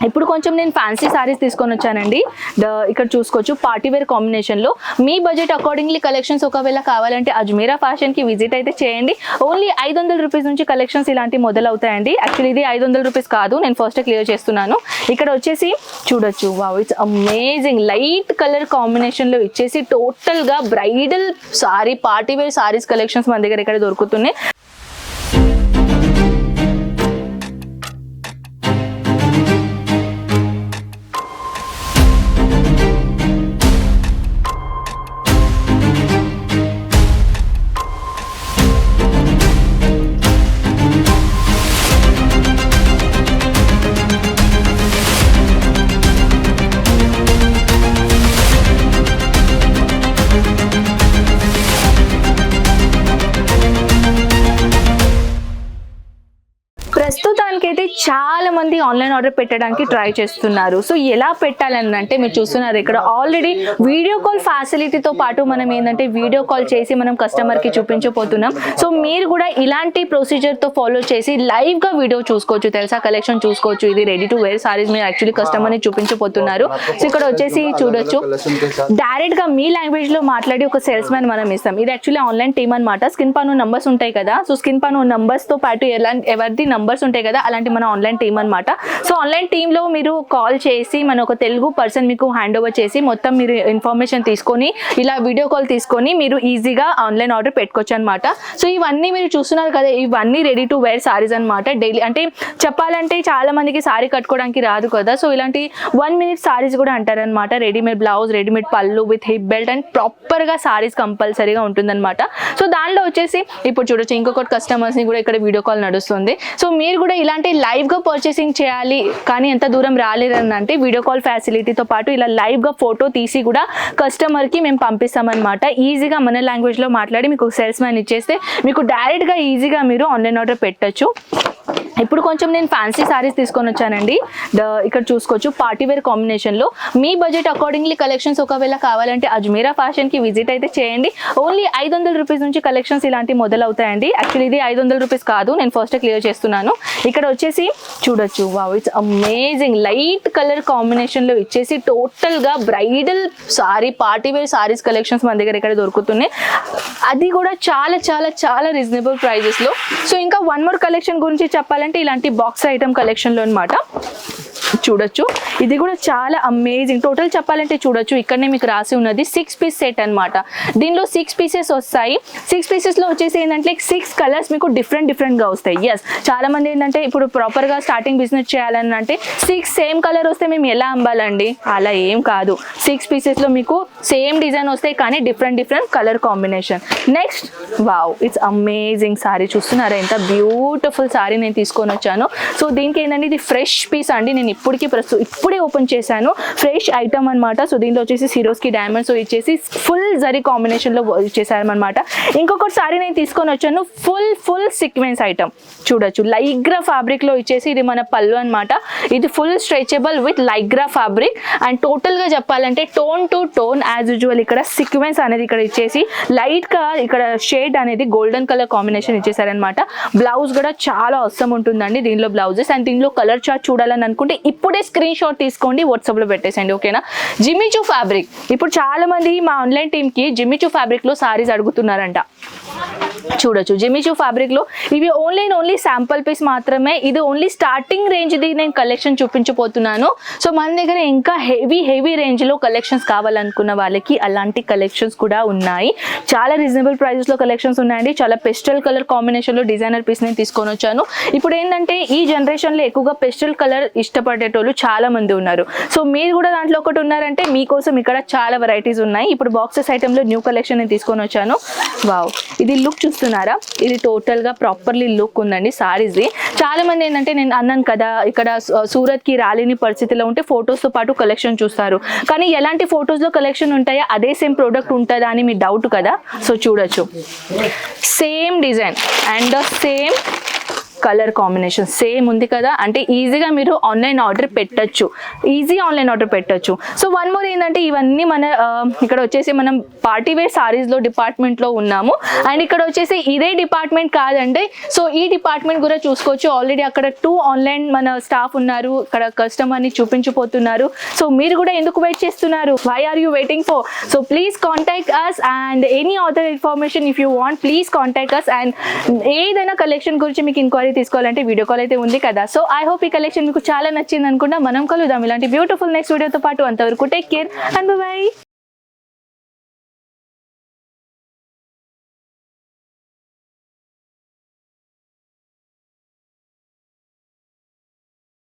ఇప్పుడు కొంచెం నేను ఫ్యాన్సీ సారీస్ తీసుకొని వచ్చానండి. ఇక్కడ చూసుకోవచ్చు పార్టీ వేర్ కాంబినేషన్లో. మీ బడ్జెట్ అకార్డింగ్లీ కలెక్షన్స్ ఒకవేళ కావాలంటే అజ్మీరా ఫ్యాషన్కి విజిట్ అయితే చేయండి. ఓన్లీ 500 రూపీస్ నుంచి కలెక్షన్స్ ఇలాంటి మొదలవుతాయండి. యాక్చువల్లీ ఇది 500 రూపీస్ కాదు, నేను ఫస్ట్ క్లియర్ చేస్తున్నాను. ఇక్కడ వచ్చేసి చూడొచ్చు, wow it's amazing light colour కాంబినేషన్లో ఇచ్చేసి టోటల్గా bridal sari party wear saris collections మన దగ్గర ఇక్కడ దొరుకుతున్నాయి. ప్రస్తుతానికైతే చాలా మంది ఆన్లైన్ ఆర్డర్ పెట్టడానికి ట్రై చేస్తున్నారు. సో ఎలా పెట్టాలని అంటే మీరు చూస్తున్నారు ఇక్కడ ఆల్రెడీ వీడియో కాల్ ఫెసిలిటీతో పాటు మనం ఏంటంటే వీడియో కాల్ చేసి మనం కస్టమర్కి చూపించబోతున్నాం. సో మీరు కూడా ఇలాంటి ప్రొసీజర్తో ఫాలో చేసి లైవ్గా వీడియో చూసుకోవచ్చు, తెలుసా కలెక్షన్ చూసుకోవచ్చు. ఇది రెడీ టు వేర్ సారీస్ మీరు యాక్చువల్లీ కస్టమర్ని చూపించబోతున్నారు. సో ఇక్కడ వచ్చేసి చూడొచ్చు, డైరెక్ట్గా మీ లాంగ్వేజ్లో మాట్లాడి ఒక సేల్స్ మ్యాన్ మనం ఇస్తాం. ఇది యాక్చువల్లీ ఆన్లైన్ టీమ్ అనమాట. స్క్రీన్ పైన నంబర్స్ ఉంటాయి కదా, సో స్క్రీన్ పైన నంబర్స్తో పాటు ఎవరిది నంబర్స్ ఉంటాయి కదా, అలాంటి మన ఆన్లైన్ టీమ్ అనమాట. సో ఆన్లైన్ టీంలో మీరు కాల్ చేసి మన ఒక తెలుగు పర్సన్ మీకు హ్యాండ్ ఓవర్ చేసి మొత్తం మీరు ఇన్ఫర్మేషన్ తీసుకొని ఇలా వీడియో కాల్ తీసుకొని మీరు ఈజీగా ఆన్లైన్ ఆర్డర్ పెట్టుకోవచ్చు అనమాట. సో ఇవన్నీ మీరు చూస్తున్నారు కదా, ఇవన్నీ రెడీ టు వేర్ సారీస్ అనమాట. డైలీ అంటే చెప్పాలంటే చాలా మందికి సారీ కట్టుకోవడానికి రాదు కదా, సో ఇలాంటి 1 minute సారీస్ కూడా అంటారనమాట. రెడీమేడ్ బ్లౌజ్, రెడీమేడ్ పళ్ళు విత్ హిప్ బెల్ట్ అండ్ ప్రాపర్గా సారీస్ కంపల్సరీగా ఉంటుందన్నమాట. సో దానిలో వచ్చేసి ఇప్పుడు చూడొచ్చు ఇంకొకటి కస్టమర్స్ని కూడా ఇక్కడ వీడియో కాల్ నడుస్తుంది. సో మీరు కూడా ఇలాంటి లైవ్గా పర్చేసింగ్ చేయాలి కానీ ఎంత దూరం రాలేదని అంటే వీడియో కాల్ ఫెసిలిటీతో పాటు ఇలా లైవ్గా ఫోటో తీసి కూడా కస్టమర్కి మేము పంపిస్తామన్నమాట. ఈజీగా మన లాంగ్వేజ్లో మాట్లాడి మీకు సేల్స్ మ్యాన్ ఇచ్చేస్తే మీకు డైరెక్ట్గా ఈజీగా మీరు ఆన్లైన్ ఆర్డర్ పెట్టచ్చు. ఇప్పుడు కొంచెం నేను ఫ్యాన్సీ సారీస్ తీసుకొని వచ్చానండి. ఇక్కడ చూసుకోవచ్చు పార్టీ వేర్ కాంబినేషన్లో. మీ బడ్జెట్ అకార్డింగ్లీ కలెక్షన్స్ ఒకవేళ కావాలంటే అజ్మీరా ఫ్యాషన్కి విజిట్ అయితే చేయండి. ఓన్లీ 500 రూపీస్ నుంచి కలెక్షన్స్ ఇలాంటి మొదలవుతాయండి. యాక్చువల్లీ ఇది 500 రూపీస్ కాదు, నేను ఫస్ట్ క్లియర్ చేస్తున్నాను. ఇక్కడ వచ్చేసి చూడొచ్చు, wow it's amazing light colour కాంబినేషన్లో ఇచ్చేసి టోటల్గా bridal sari party wear saris collections మన దగ్గర ఇక్కడ దొరుకుతున్నాయి. అది కూడా చాలా చాలా చాలా రీజనబుల్ ప్రైజెస్లో. సో ఇంకా వన్ మోర్ కలెక్షన్ గురించి చెప్పాలంటే ఇలాంటి బాక్స్ ఐటమ్ కలెక్షన్లో అనమాట. చూడొచ్చు, ఇది కూడా చాలా అమేజింగ్. టోటల్ చెప్పాలంటే చూడొచ్చు ఇక్కడనే మీకు రాసి ఉన్నది 6 piece సెట్ అనమాట. దీనిలో 6 pieces వస్తాయి. 6 piecesలో వచ్చేసి ఏంటంటే 6 కలర్స్ మీకు డిఫరెంట్గా వస్తాయి. ఎస్, చాలా మంది ఏంటంటే ఇప్పుడు ప్రాపర్గా స్టార్టింగ్ బిజినెస్ చేయాలని అంటే 6 సేమ్ కలర్ వస్తే మేము ఎలా అమ్మాలండి, అలా ఏం కాదు. 6 piecesలో మీకు సేమ్ డిజైన్ వస్తాయి కానీ different colour combination. Next, wow it's amazing sorry. చూస్తున్నారా ఎంత బ్యూటిఫుల్ సారీ నేను తీసుకొని వచ్చాను. సో దీనికి ఏంటంటే ఇది ఫ్రెష్ పీస్ అండి. నేను ఇప్పుడే ఓపెన్ చేశాను. ఫ్రెష్ ఐటమ్ అనమాట. సో దీంట్లో వచ్చేసి సిరోస్కి డైమండ్స్ ఇచ్చేసి ఫుల్ జరీ కాంబినేషన్లో ఇచ్చేసారనమాట. ఇంకొకటి సారీ నేను తీసుకొని వచ్చాను, ఫుల్ సీక్వెన్స్ ఐటమ్. చూడొచ్చు లైగ్రా ఫ్యాబ్రిక్లో ఇచ్చేసి ఇది మన పళ్ళు అనమాట. ఇది full stretchable with లైగ్రా fabric and టోటల్గా చెప్పాలంటే tone to tone as usual ఇక్కడ సీక్వెన్స్ అనేది ఇక్కడ ఇచ్చేసి లైట్గా ఇక్కడ షేడ్ అనేది గోల్డెన్ కలర్ కాంబినేషన్ ఇచ్చేసారనమాట. బ్లౌజ్ కూడా చాలా అవసరం ఉంటుందండి దీనిలో బ్లౌజెస్. అండ్ దీనిలో కలర్ చార్ట్ చూడాలని అనుకుంటే ఇప్పుడే స్క్రీన్ షాట్ తీసుకోండి, వాట్సాప్లో పెట్టేసండి, ఓకేనా. Jimmy Choo fabric. ఇప్పుడు చాలా మంది మా ఆన్లైన్ టీమ్కి జిమ్మిచూ ఫ్యాబ్రిక్లో సారీస్ అడుగుతున్నారంట. చూడొచ్చు జిమ్మిచూ ఫ్యాబ్రిక్లో ఇవి ఓన్లీ శాంపుల్ పీస్ మాత్రమే. ఇది ఓన్లీ స్టార్టింగ్ రేంజ్ది నేను కలెక్షన్ చూపించబోతున్నాను. సో మన దగ్గర ఇంకా హెవీ రేంజ్లో కలెక్షన్స్ కావాలనుకున్న వాళ్ళకి అలాంటి కలెక్షన్స్ కూడా ఉన్నాయి. చాలా రీజనబుల్ ప్రైజెస్లో కలెక్షన్స్ ఉన్నాయండి. చాలా పెస్టల్ కలర్ కాంబినేషన్లో డిజైనర్ పీస్ నేను తీసుకొని వచ్చాను. ఇప్పుడు ఏంటంటే ఈ జనరేషన్లో ఎక్కువగా పెస్టల్ కలర్ ఇష్టపడేటోళ్ళు చాలా మంది ఉన్నారు. సో మీరు కూడా దాంట్లో ఒకటి ఉన్నారంటే మీకోసం ఇక్కడ చాలా వెరైటీస్ ఉన్నాయి. ఇప్పుడు బాక్సెస్ ఐటెంలో న్యూ కలెక్షన్ నేను తీసుకొని వచ్చాను. వావ్, ఇది లుక్ చూస్తున్నారా, ఇది టోటల్గా ప్రాపర్లీ లుక్ ఉందండి సారీస్ది. చాలా మంది ఏంటంటే నేను అన్నాను కదా ఇక్కడ సూరత్కి రాలేని పరిస్థితిలో ఉంటే ఫొటోస్తో పాటు కలెక్షన్ చూస్తారు. కానీ ఎలాంటి ఫొటోస్లో కలెక్షన్ ఉంటాయా అదే సేమ్ ప్రోడక్ట్ ఉంటుందా అని మీ డౌట్ కదా. సో చూడొచ్చు same design and same colour combination same ఉంది కదా, అంటే ఈజీగా మీరు ఆన్లైన్ ఆర్డర్ పెట్టచ్చు, ఈజీ ఆన్లైన్ ఆర్డర్ పెట్టచ్చు. సో వన్ మోర్ ఏంటంటే ఇవన్నీ మన ఇక్కడ వచ్చేసి మనం పార్టీ వేర్ సారీస్లో డిపార్ట్మెంట్లో ఉన్నాము. అండ్ ఇక్కడ వచ్చేసి ఇదే డిపార్ట్మెంట్ కాదండి, సో ఈ డిపార్ట్మెంట్ కూడా చూసుకోవచ్చు. ఆల్రెడీ అక్కడ 2 ఆన్లైన్ మన స్టాఫ్ ఉన్నారు, ఇక్కడ కస్టమర్ని చూపించిపోతున్నారు. సో మీరు కూడా ఎందుకు వెయిట్ చేస్తున్నారు? Why are you waiting for? So please contact us and any other information if you want please contact us. And ఏదైనా కలెక్షన్ గురించి మీకు ఇంక్వైరీ తీసుకోవాలంటే వీడియో కాల్ అయితే ఉంది కదా. సో ఐ హోప్ ఈ కలెక్షన్ మీకు చాలా నచ్చింది అనుకుంటా. మనం కలుద్దాం ఇలాంటి బ్యూటిఫుల్ నెక్స్ట్ వీడియోతో పాటు. అంతవరకు టేక్ కేర్ అండ్ బై.